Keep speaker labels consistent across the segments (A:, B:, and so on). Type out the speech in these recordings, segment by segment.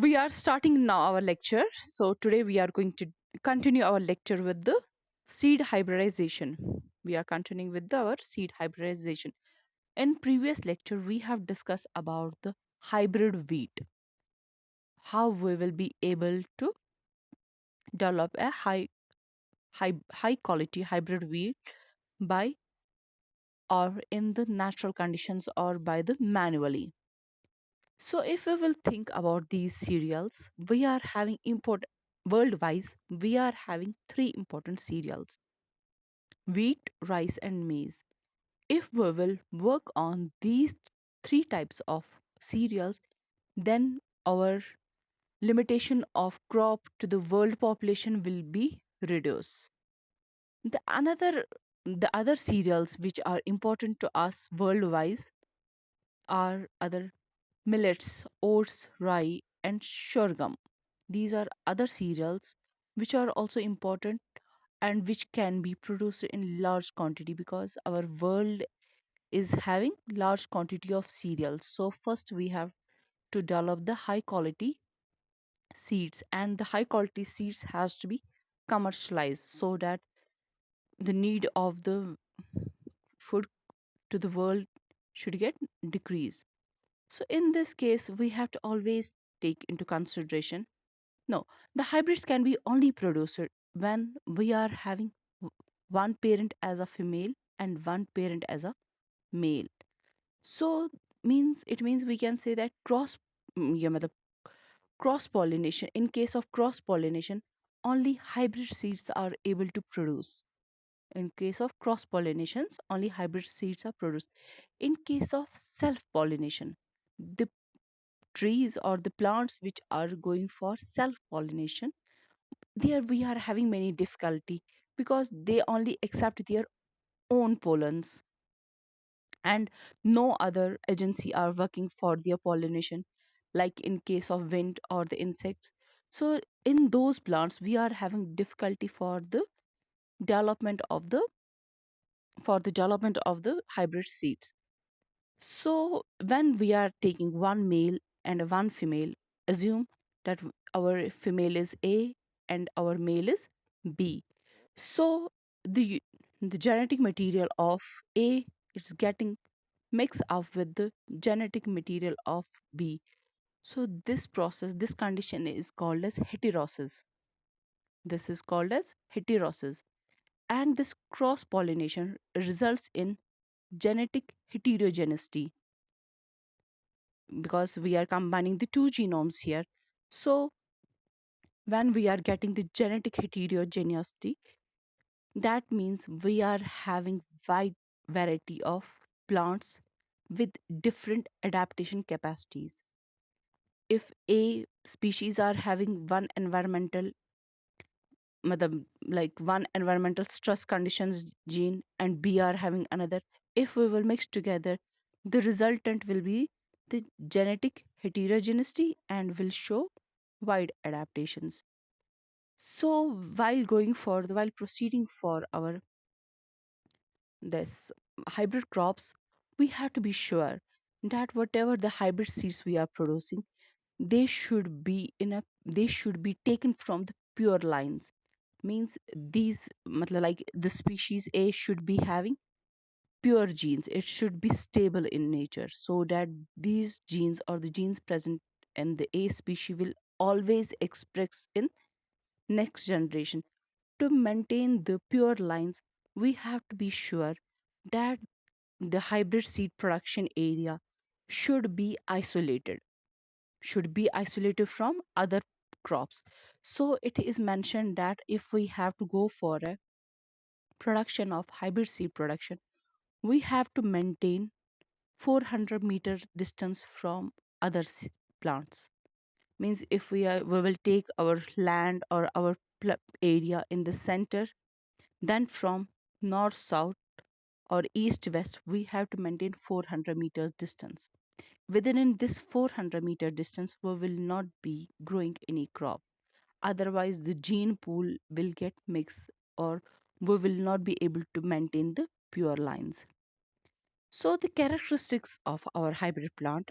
A: We are starting now our lecture. So today we are going to continue our lecture with the seed hybridization. We are continuing with our seed hybridization. In previous lecture, we have discussed about the hybrid wheat, how we will be able to develop a high quality hybrid wheat by or in the natural conditions or by the manually. So if we will think about these cereals, we are having import worldwide, we are having three important cereals: wheat, rice, and maize. If we will work on these three types of cereals, then our limitation of crop to the world population will be reduced. The other cereals which are important to us worldwide are other millets, oats, rye, and sorghum. These are other cereals which are also important and which can be produced in large quantity because our world is having large quantity of cereals. So first we have to develop the high quality seeds, and the high quality seeds has to be commercialized so that the need of the food to the world should get decreased. So in this case we have to always take into consideration, no, the hybrids can be only produced when we are having one parent as a female and one parent as a male. So it means we can say that matlab cross pollination. In case of cross pollination, only hybrid seeds are able to produce. In case of cross pollinations, only hybrid seeds are produced. In case of self pollination, the trees or the plants which are going for self pollination, there we are having many difficulty because they only accept their own pollens, and no other agency are working for their pollination, like in case of wind or the insects. So in those plants we are having difficulty development of the development of the hybrid seeds. So when we are taking one male and one female, assume that our female is A and our male is B. So the the genetic material of A is getting mixed up with the genetic material of B. So this process, this condition is called as heterosis. This is called as heterosis. And this cross pollination results in genetic heterogeneity because we are combining the two genomes here. So when we are getting the genetic heterogeneity, that means we are having wide variety of plants with different adaptation capacities. If A species are having one environmental stress conditions gene and B are having another, if we will mix together, the resultant will be the genetic heterogeneity and will show wide adaptations. So while proceeding for our this hybrid crops, we have to be sure that whatever the hybrid seeds we are producing, they should be taken from the pure lines. Means these like the species A should be having pure genes. It should be stable in nature so that these genes or the genes present in the A species will always express in next generation. To maintain the pure lines, we have to be sure that the hybrid seed production area should be isolated, from other crops. So it is mentioned that if we have to go for a production of hybrid seed production, we have to maintain 400-meter distance from other plants. Means if we will take our land or our area in the center, then from north south or east west we have to maintain 400 meters distance. Within in this 400-meter distance we will not be growing any crop, otherwise the gene pool will get mixed or we will not be able to maintain the pure lines. So the characteristics of our hybrid plant,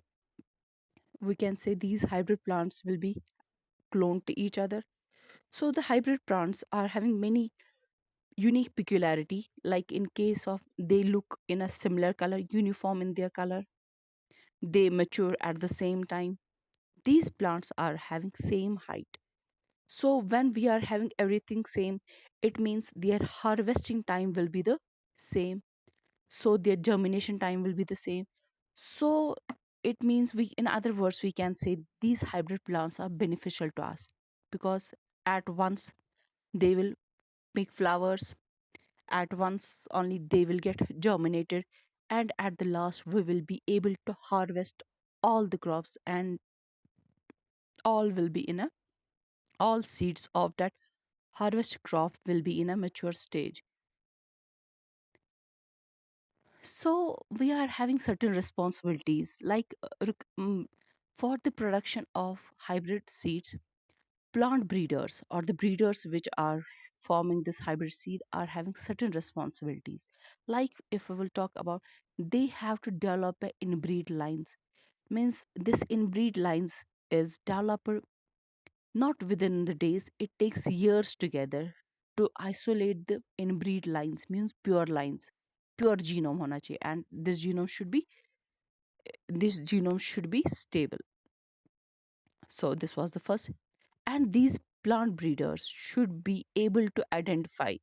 A: we can say these hybrid plants will be cloned to each other. So the hybrid plants are having many unique peculiarity, like in case of they look in a similar color, uniform in their color, they mature at the same time. These plants are having same height. So when we are having everything same, it means their harvesting time will be the same. So their germination time will be the same. So it means we, in other words, we can say these hybrid plants are beneficial to us because at once they will make flowers, at once only they will get germinated, and at the last we will be able to harvest all the crops, and all will be in a all seeds of that harvest crop will be in a mature stage. So we are having certain responsibilities like for the production of hybrid seeds, plant breeders or the breeders which are forming this hybrid seed are having certain responsibilities. Like if we will talk about, they have to develop a inbreed lines. Means this inbreed lines is developed not within the days, it takes years together to isolate the inbreed lines, means pure lines, pure genome hona chahiye, and this genome should be stable. So this was the first. And these plant breeders should be able to identify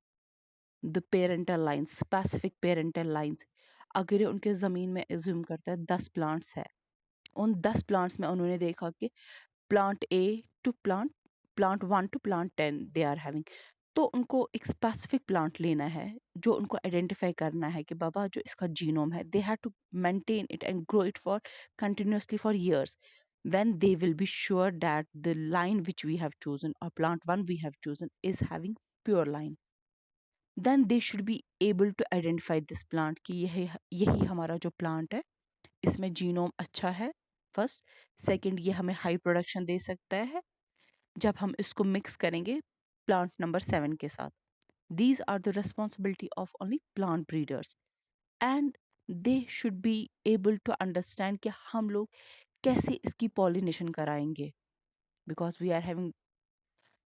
A: the parental lines, specific parental lines. अगर ये उनके ज़मीन में assume करता है 10 plants है, उन 10 plants में उन्होंने देखा कि plant A to plant 1 to plant 10 they are having, तो उनको एक स्पेसिफिक प्लांट लेना है जो उनको आइडेंटिफाई करना है कि बाबा जो इसका जीनोम है, they have to maintain it and grow it for continuously for years. When they will be sure that the line which we have chosen or plant one we have chosen is having pure line, then they should be able to identify this plant कि यही यही हमारा जो plant है इसमें genome अच्छा है first, second ये हमें हाई प्रोडक्शन दे सकता है जब हम इसको मिक्स करेंगे प्लांट नंबर 7 के साथ. These are the responsibility of only plant breeders, and they should be able to understand कि हम लोग कैसे इसकी pollination कराएंगे, because we are having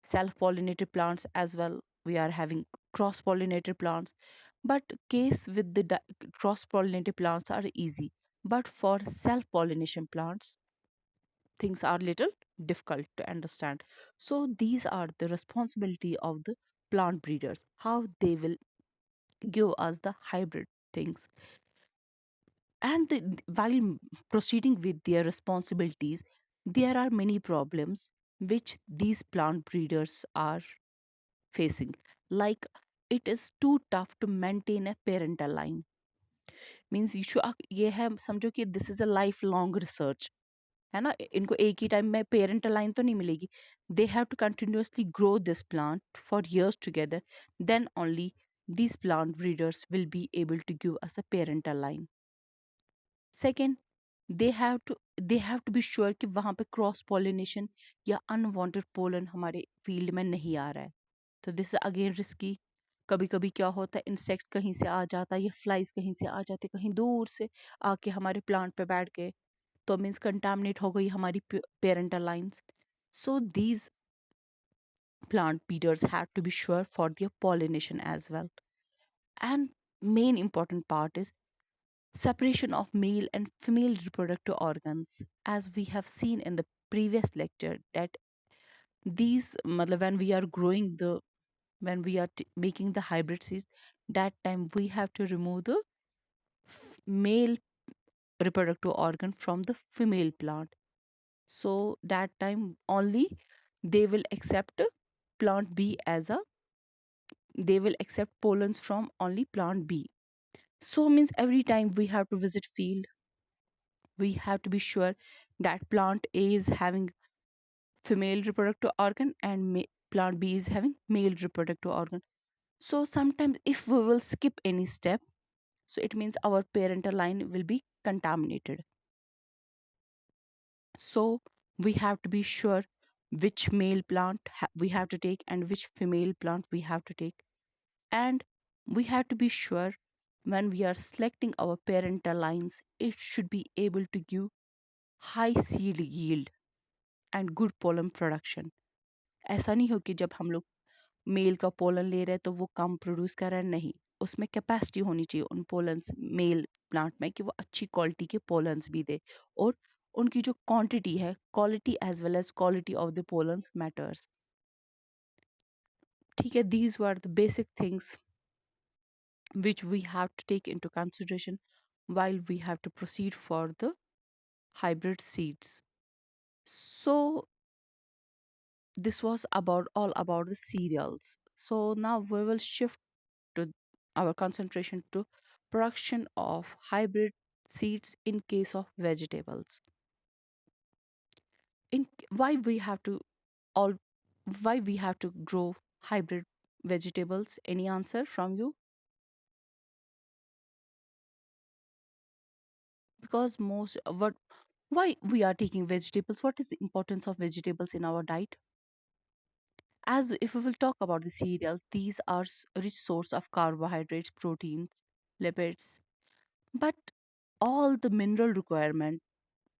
A: self pollinated plants as well, we are having cross pollinated plants. But case with the cross pollinated plants are easy, but for self pollination plants things are little difficult to understand. So these are the responsibility of the plant breeders, how they will give us the hybrid things. And while proceeding with their responsibilities, there are many problems which these plant breeders are facing. Like it is too tough to maintain a parental line. Means you should ये है समझो कि this is a lifelong research, है ना, इनको एक ही time में पेरेंटल लाइन तो नहीं मिलेगी. They have to continuously grow this plant for years together, then only these plant breeders will be able to give us a parental line. Second, they have to they have to be sure कि वहाँ पे cross pollination या unwanted pollen हमारे field में नहीं आ रहा है. तो दिस अगेन रिस्की. कभी कभी क्या होता है, इंसेक्ट कहीं से आ जाता है या फ्लाइज कहीं से आ जाते, कहीं दूर से आके हमारे प्लांट पे बैठ गए, तो मीन्स कंटामिनेट हो गई हमारी parental lines. So these plant breeders have to be sure for their pollination as well. And main important part is separation of male and female reproductive organs. As we have seen in the previous lecture that these when we are growing the when we are making the hybrid seeds, that time we have to remove the male reproductive organ from the female plant. So that time only they will accept plant B as a they will accept pollens from only plant B. So means every time we have to visit field, we have to be sure that plant A is having female reproductive organ and plant B is having male reproductive organ. So sometimes if we will skip any step, so it means our parental line will be contaminated. So we have to be sure which male plant we have to take and which female plant we have to take. And we have to be sure when we are selecting our parental lines, it should be able to give high seed yield and good pollen production. ऐसा नहीं हो कि जब हम लोग mail का pollen ले रहे हैं तो वो कम प्रोड्यूस कर रहा है, नहीं। उसमें कैपेसिटी होनी चाहिए उन पोलन्स मेल प्लांट में कि वो अच्छी क्वालिटी के पोलन्स भी दे। और उनकी जो क्वांटिटी है, quality as well as quality of the pollens matters. ठीक है, these were the basic things which we have to take into consideration while we have to proceed for the hybrid seeds. So this was about all about the cereals. So now we will shift to our concentration to production of hybrid seeds in case of vegetables. In why we have to all why we have to grow hybrid vegetables? Any answer from you? Because most what why we are taking vegetables? What is the importance of vegetables in our diet? As if we will talk about the cereals, these are rich source of carbohydrates, proteins, lipids, but all the mineral requirement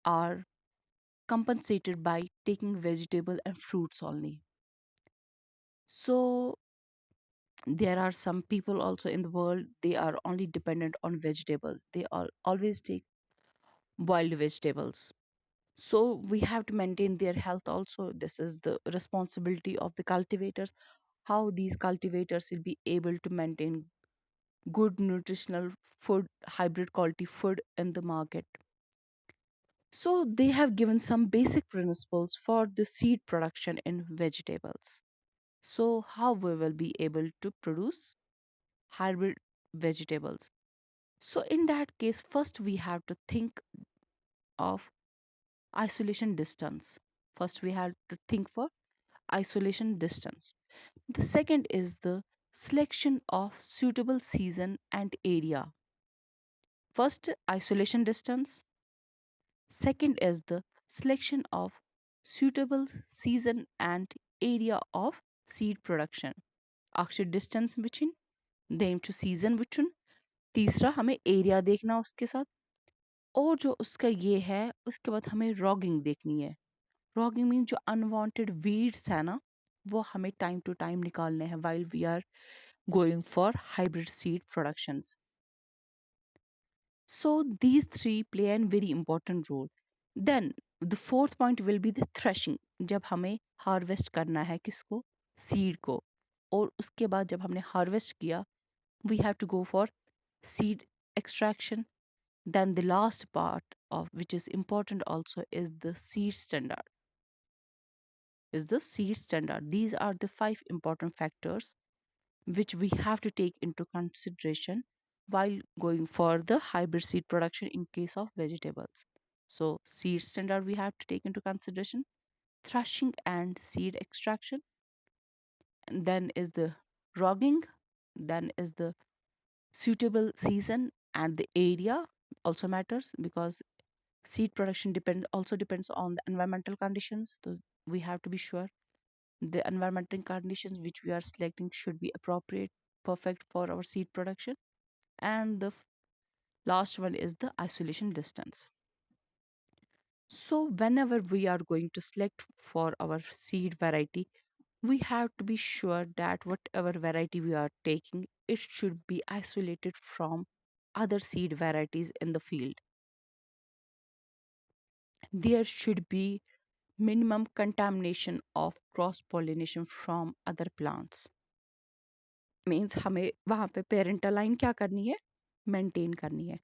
A: are compensated by taking vegetable and fruits only. So there are some people also in the world, they are only dependent on vegetables. They all always take boiled vegetables. So we have to maintain their health also. This is the responsibility of the cultivators, how these cultivators will be able to maintain good nutritional food, hybrid quality food in the market. So they have given some basic principles for the seed production in vegetables. So how we will be able to produce hybrid vegetables? So in that case, first we have to think of isolation distance. First we have to think for isolation distance. The second is the selection of suitable season and area. First, isolation distance. Second is the selection of suitable season and area of seed production. अक्षर distance between them to season between. तीसरा हमें area देखना उसके साथ। और जो उसका ये है, उसके बाद हमें रॉगिंग देखनी है। रॉगिंग मीन जो अनवांटेड वीड्स है ना, वो हमें टाइम टू टाइम निकालने हैं while we are going for hybrid seed productions. So these three play a very important role. Then the fourth point will be the threshing. जब हमें harvest करना है किसको, सीड को। और उसके बाद जब हमने हार्वेस्ट किया, we have to go for seed extraction. Then the last part of which is important also is the seed standard. These are the five important factors which we have to take into consideration while going for the hybrid seed production in case of vegetables. So seed standard we have to take into consideration, threshing and seed extraction, and then is the rogging, then is the suitable season, and the area also matters because seed production depends on the environmental conditions. So we have to be sure the environmental conditions which we are selecting should be appropriate, perfect for our seed production. And the last one is the isolation distance. So whenever we are going to select for our seed variety, we have to be sure that whatever variety we are taking, it should be isolated from other seed varieties in the field. There should be minimum contamination of cross pollination from other plants. Means हमें वहाँ पे parental line क्या करनी है, maintain करनी है.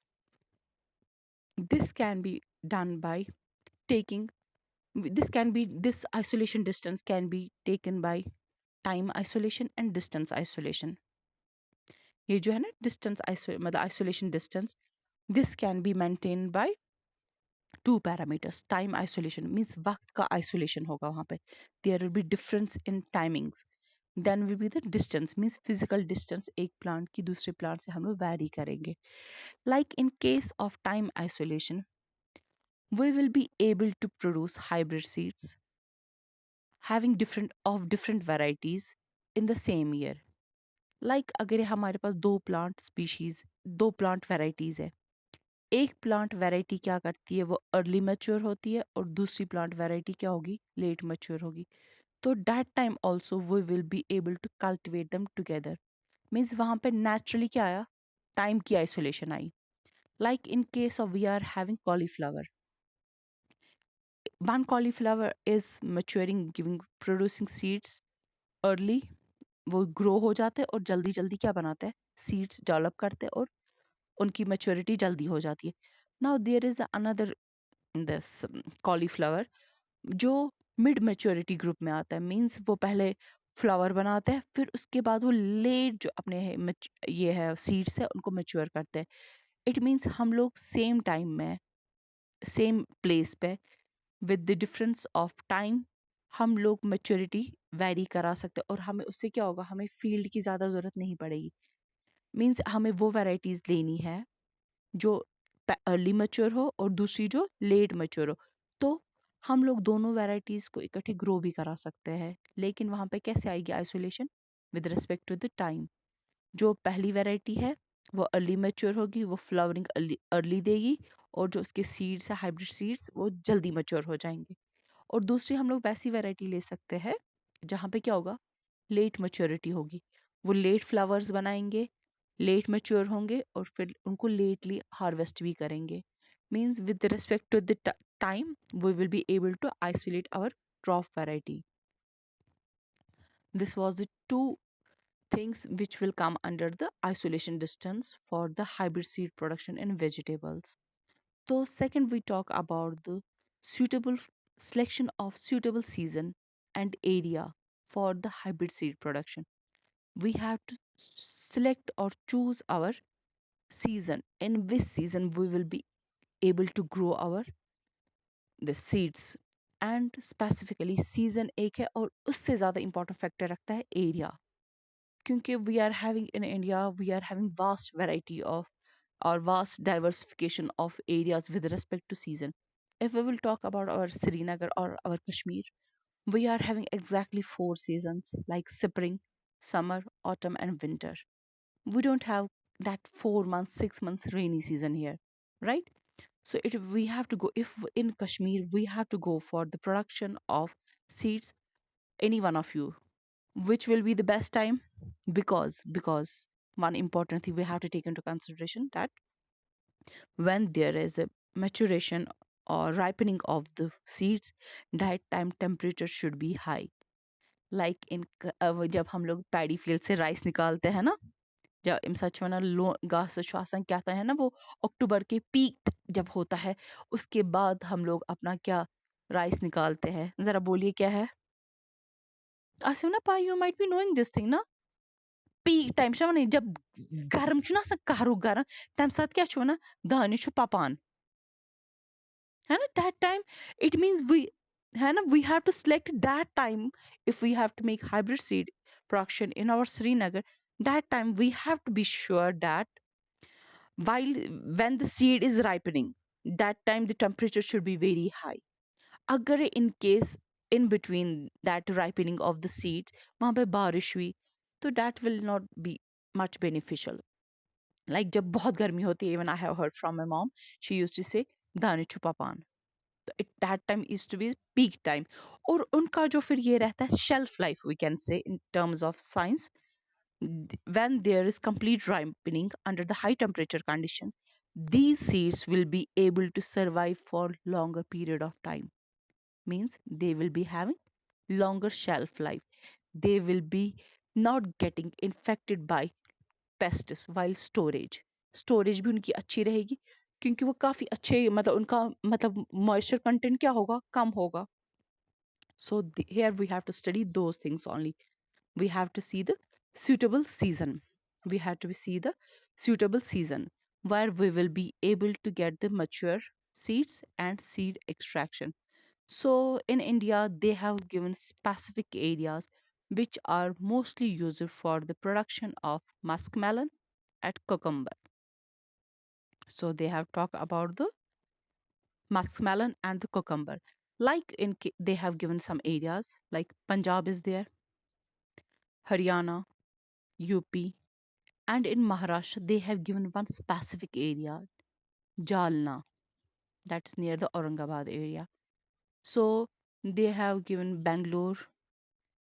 A: This can be done by taking this isolation distance can be taken by time isolation and distance isolation. ये जो है ना डिस्टेंस मतलब isolation distance, this can be maintained by two parameters. Time isolation means वक्त का isolation होगा वहाँ पे, there will be difference in timings. Then will be the distance means physical distance, एक plant की दूसरे plant से हम लोग vary करेंगे. Like in case of time isolation, we will be able to produce hybrid seeds having different varieties in the same year. Like अगर हमारे पास दो plant species, दो plant varieties है, एक प्लांट वैरायटी क्या करती है, वो अर्ली मैच्योर होती है और दूसरी प्लांट वैरायटी क्या होगी, लेट मैच्योर होगी। तो that time also we will be able to cultivate them together. Means वहां पे नेचुरली क्या आया, टाइम की आइसोलेशन आई। Like in case of we are having cauliflower, one cauliflower is maturing, giving producing seeds early, वो grow हो जाते हैं और जल्दी जल्दी क्या बनाते हैं, सीड्स डेवलप करते हैं और उनकी मैच्योरिटी जल्दी हो जाती है। Now there is another this cauliflower जो मिड मैच्योरिटी ग्रुप में आता है। मींस वो पहले फ्लावर बनाते हैं, फिर उसके बाद वो लेट जो अपने ये है सीड्स है उनको मैच्योर करते हैं। इट मीन्स हम लोग सेम टाइम में सेम प्लेस पे with the difference of time हम लोग मैच्योरिटी वैरी करा सकते हैं, और हमें उससे क्या होगा, हमें फील्ड की ज़्यादा ज़रूरत नहीं पड़ेगी। मीन्स हमें वो वैरायटीज़ लेनी है जो अर्ली मैच्योर हो और दूसरी जो लेट मैच्योर हो। तो हम लोग दोनों वैरायटीज़ को इकट्ठे ग्रो भी करा सकते हैं, लेकिन वहाँ पे कैसे आएगी isolation, with respect to the time. जो पहली वैरायटी है वो अर्ली मैच्योर होगी, वो फ्लावरिंग अर्ली अर्ली देगी, और जो उसके सीड्स है हाइब्रिड सीड्स वो जल्दी मैच्योर हो जाएंगे। और दूसरी हम लोग वैसी वैरायटी ले सकते हैं जहाँ पे क्या होगा, लेट मैच्योरिटी होगी, वो लेट फ्लावर्स बनाएंगे, लेट मैच्योर होंगे और फिर उनको लेटली हार्वेस्ट भी करेंगे। Means with respect to the time we will be able to isolate our crop variety. This was the two things which will come under the isolation distance for the hybrid seed production in vegetables. So second we talk about the suitable selection of suitable season and area for the hybrid seed production. We have to select or choose our season, in which season we will be able to grow our the seeds, and specifically season एक है और उससे ज़्यादा important factor रखता है area, क्योंकि we are having in India we are having vast variety of or vast diversification of areas with respect to season. If we will talk about our Srinagar or our Kashmir, we are having exactly four seasons like spring, summer, autumn, and winter. We don't have that 4 months, 6 months rainy season here, right? So it we have to go, if in Kashmir we have to go for the production of seeds, any one of you, which will be the best time? Because one important thing we have to take into consideration that when there is a maturation or ripening of the seeds, that time temperature should be high. Like in जब हम लोग paddy field से rice निकालते हैं ना, जब इन सच में ना लो घास श्वासन क्या आता है ना, वो अक्टूबर के पीक जब होता है, उसके बाद हम लोग अपना क्या राइस निकालते हैं, जरा बोलिए क्या है। आसिफ ना पा, you might be knowing this thing ना, पीक टाइम छ वनान जब गर्म छु ना आसान कहरु गर्म, तम साथ क्या छु वनान दाने छु पपान, है ना, that time it means we, है ना, we have to select that time. If we have to make hybrid seed production in our Srinagar, that time we have to be sure that while when the seed is ripening, that time the temperature should be very high. अगर in case in between that ripening of the seeds वहाँ पे बारिश हुई, तो that will not be much beneficial. Like जब बहुत गर्मी होती है, even I have heard from my mom, she used to say दाने छुपा पान, तो that time is to be peak time. और उनका जो फिर ये रहता है shelf life, we can say in terms of science, when there is complete ripening under the high temperature conditions, these seeds will be able to survive for longer period of time. Means they will be having longer shelf life. They will be not getting infected by pests while storage. Storage भी उनकी अच्छी रहेगी, क्योंकि वो काफी अच्छे, मतलब उनका मतलब मॉइस्चर कंटेंट क्या होगा, कम होगा. So here we have to study those things only. We have to see the suitable season. We have to see the suitable season where we will be able to get the mature seeds and seed extraction. So in India, they have given specific areas which are mostly used for the production of muskmelon and cucumber. So they have talked about the muskmelon and the cucumber. Like they have given some areas like Punjab is there, Haryana, UP, and in Maharashtra they have given one specific area Jalna, that's near the Aurangabad area. So they have given Bangalore,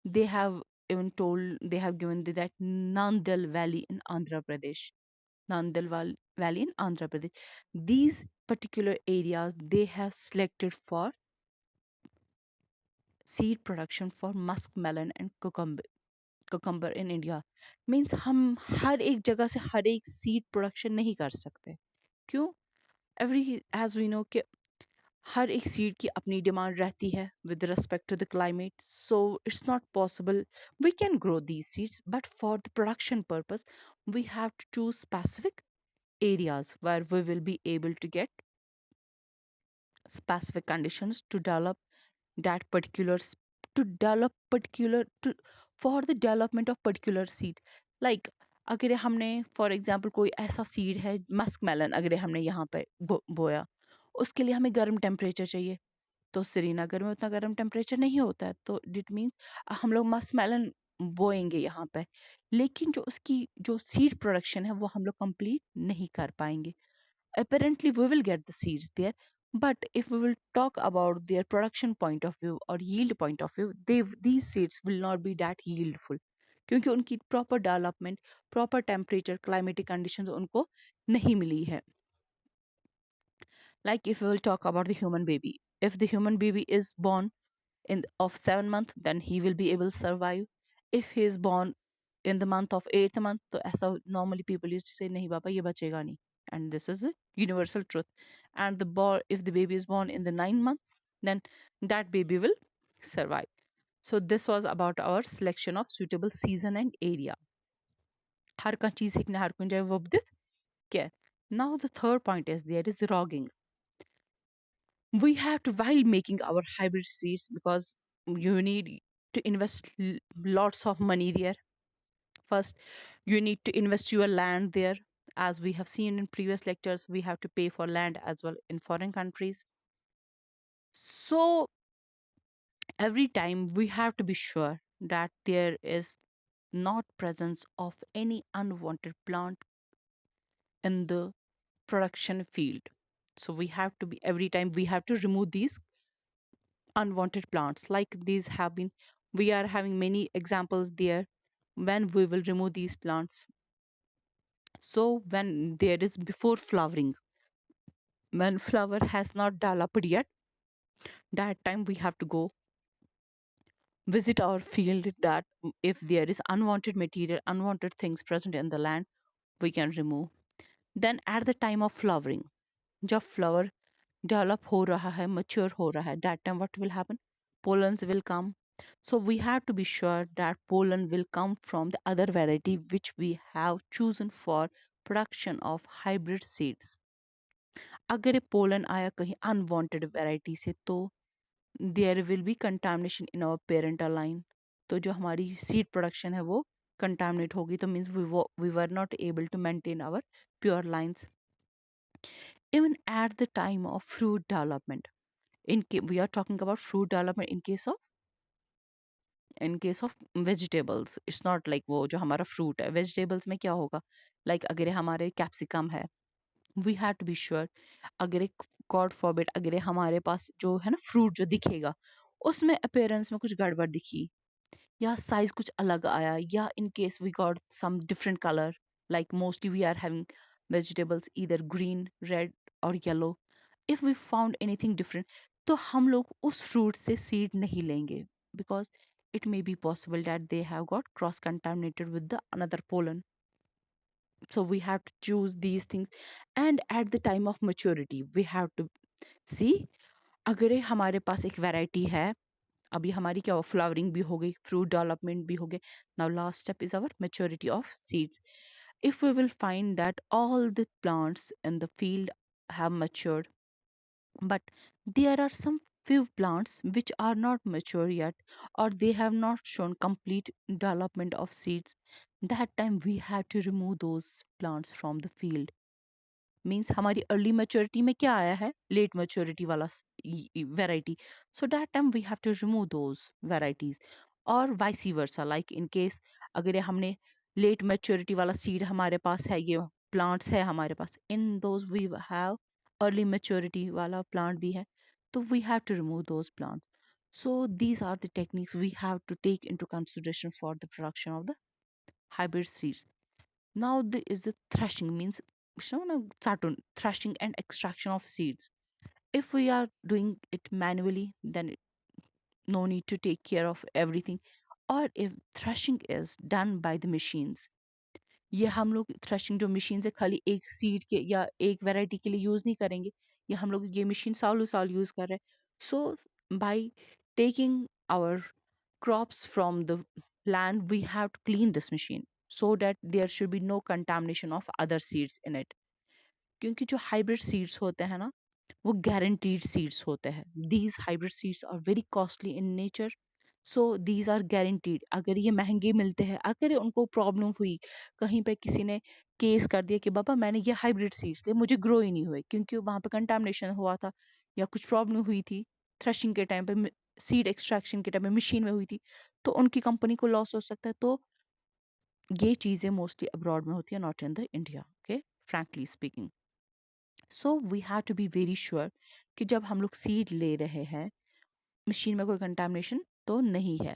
A: they have even told, they have given that Nandal Valley in Andhra Pradesh. Valley in Andhra Pradesh. These particular areas they have selected for seed production for muskmelon and cucumber in India. Means हम हर एक जगह से हर एक seed production नहीं कर सकते. क्यों? Every as we know कि हर एक सीड की अपनी डिमांड रहती है with respect to the climate, so it's not possible we can grow these seeds, but for the production purpose we have to choose specific areas where we will be able to get specific conditions to develop that particular to develop particular to for the development of particular seed. Like अगर हमने for example कोई ऐसा seed है Musk melon, अगर हमने यहाँ पे बोया, उसके लिए हमें गर्म टेम्परेचर चाहिए. तो श्रीनगर में उतना गर्म टेम्परेचर नहीं होता है, तो इट मीन्स हम लोग मस्क मेलन बोएंगे यहाँ पे, लेकिन जो उसकी जो सीड प्रोडक्शन है वो हम लोग कंप्लीट नहीं कर पाएंगे. Apparently we will get the seeds there, but if we will talk about their production point of view or yield point of view, these seeds will not be that yieldful, क्योंकि उनकी proper development, proper temperature, climatic conditions उनको नहीं मिली है. Like if we will talk about the human baby, if the human baby is born in of 7 month, then he will be able to survive. If he is born in the month of 8th month, तो ऐसा normally people used to say नहीं पापा ये बचेगा नहीं, and this is a universal truth. And if the baby is born in the 9th month, then that baby will survive. So this was about our selection of suitable season and area. हर कौन चीज सीखना, हर कौन जाए वो क्या. Now the third point is there is rogging. We have to, while making our hybrid seeds, because you need to invest lots of money there. First you need to invest your land there. As we have seen in previous lectures, we have to pay for land as well in foreign countries. So every time we have to be sure that there is not presence of any unwanted plant in the production field. So we have to be, every time we have to remove these unwanted plants. Like these have been, we are having many examples there when we will remove these plants. So when there is before flowering, when flower has not developed yet, that time we have to go visit our field, that if there is unwanted material, unwanted things present in the land, we can remove. Then at the time of flowering, जब flower develop हो रहा है, mature हो रहा है, that time what will happen? Pollens will come. So we have to be sure that pollen will come from the other variety which we have chosen for production of hybrid seeds. अगर ये pollen आया कहीं unwanted variety से, तो there will be contamination in our parental line. तो जो हमारी seed production है वो contaminate होगी, तो means we were not able to maintain our pure lines. Even at the time of fruit development, we are talking about fruit development in case of vegetables. It's not like वो जो हमारा fruit है, vegetables में क्या होगा, like अगर ये हमारे कैप्सिकम है, we have to be sure, अगर एक गॉड फॉरबिड अगर ये हमारे पास जो है ना फ्रूट जो दिखेगा, उसमें अपेयरेंस में कुछ गड़बड़ दिखी, या साइज कुछ अलग आया, या in case we got some different colour, like mostly we are having vegetables either green, red और yellow. If we found anything different, तो हम लोग उस फ्रूट से सीड नहीं लेंगे, because it may be possible that they have got cross contaminated with the another pollen. So we have to choose these things. And at the time of maturity we have to see, अगर ये हमारे पास एक variety है, अभी हमारी क्या हो, flowering भी हो गई, फ्रूट डेवलपमेंट भी हो गए. Now last step is our maturity of seeds. If we will find that all the plants in the field have matured, but there are some few plants which are not mature yet, or they have not shown complete development of seeds, that time we have to remove those plants from the field. Means हमारी early maturity में क्या आया है, late maturity वाला variety, so that time we have to remove those varieties. और vice versa, like in case अगर ये हमने लेट मेच्योरिटी वाला सीड हमारे पास है, ये प्लांट्स है हमारे पास, in those we have early maturity वाला प्लांट भी है, तो we have to remove those plants. So these are the techniques we have to take into consideration for the production of the hybrid seeds. Now there is the threshing, means threshing and extraction of seeds. If we are doing it manually, then no need to take care of everything. Or if threshing is done by the machines, ये हम लोग threshing जो machine है खाली एक seed के या एक वैरायटी के लिए यूज नहीं करेंगे, ये हम लोग ये मशीन सालों साल यूज कर रहे हैं. So by taking our crops from the land, we have to clean this machine so that there should be no contamination of other seeds in it. क्योंकि जो हाइब्रिड सीड्स होते हैं ना, वो गारंटीड सीड्स होते हैं. These hybrid seeds are very costly in nature. So these are guaranteed. अगर ये महंगे मिलते हैं, अगर उनको प्रॉब्लम हुई, कहीं पे किसी ने केस कर दिया कि बाबा मैंने ये हाइब्रिड सीड्स लिए, मुझे ग्रो ही नहीं हुए क्योंकि वहां पे कंटामिनेशन हुआ था या कुछ प्रॉब्लम हुई थी थ्रेशिंग के टाइम पे, सीड एक्सट्रैक्शन के टाइम पे मशीन में हुई थी, तो उनकी कंपनी को लॉस हो सकता है. तो ये चीज़ें मोस्टली अब्रॉड में होती है, not in the India. Okay, frankly speaking. So we have to be very sure कि जब हम लोग सीड ले रहे हैं, मशीन में कोई कंटामिनेशन तो नहीं है.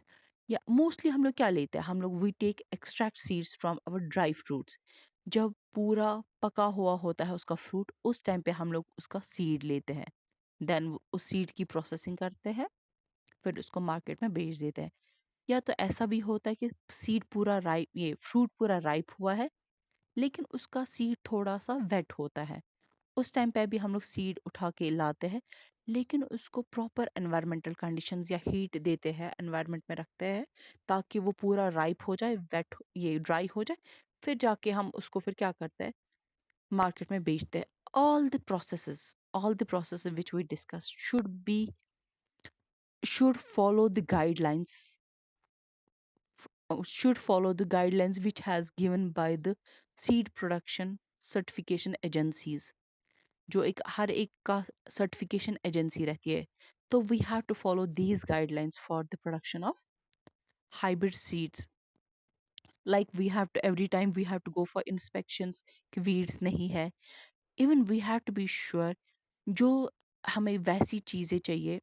A: या मोस्टली हम लोग क्या लेते हैं, हम लोग we take extract seeds from our dry fruits. जब पूरा पका हुआ होता है उसका फ्रूट, उस टाइम पे हम लोग उसका सीड लेते हैं. देन उस सीड की प्रोसेसिंग करते हैं, फिर उसको मार्केट में बेच देते हैं. या तो ऐसा भी होता है कि सीड पूरा राइप, ये फ्रूट पूरा राइप हुआ है, लेकिन उसका सीड थोड़ा सा वेट होता है. उस टाइम पे भी हम लोग सीड उठा के लाते हैं, लेकिन उसको प्रॉपर एनवायरमेंटल कंडीशंस या हीट देते हैं, एनवायरमेंट में रखते हैं, ताकि वो पूरा राइप हो जाए, वेट ये ड्राई हो जाए. फिर जाके हम उसको फिर क्या करते हैं, मार्केट में बेचते हैं. All the processes which we discussed should follow the guidelines, should follow the guidelines which has given by the seed production certification agencies. जो एक हर एक का सर्टिफिकेशन एजेंसी रहती है, तो we have to follow these guidelines for the production of hybrid seeds. Like we have to every time we have to go for inspections कि weeds नहीं है. Even we have to be sure जो हमें वैसी चीज़ें चाहिए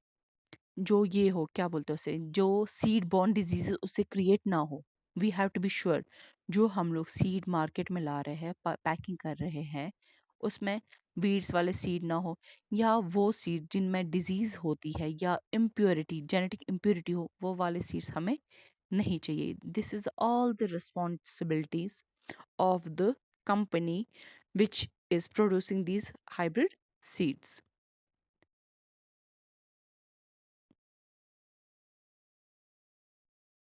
A: जो ये हो, क्या बोलते हैं उसे, जो सीड बॉर्न डिजीजेस उससे क्रिएट ना हो. We have to be sure जो हम लोग सीड मार्केट में ला रहे हैं, पैकिंग कर रहे हैं, उसमें वीड्स वाले सीड ना हो, या वो सीड जिनमें डिजीज होती है या इम्प्योरिटी, जेनेटिक इम्प्योरिटी हो, वो वाले सीड्स हमें नहीं चाहिए. This is all the responsibilities of the company which is producing these hybrid seeds.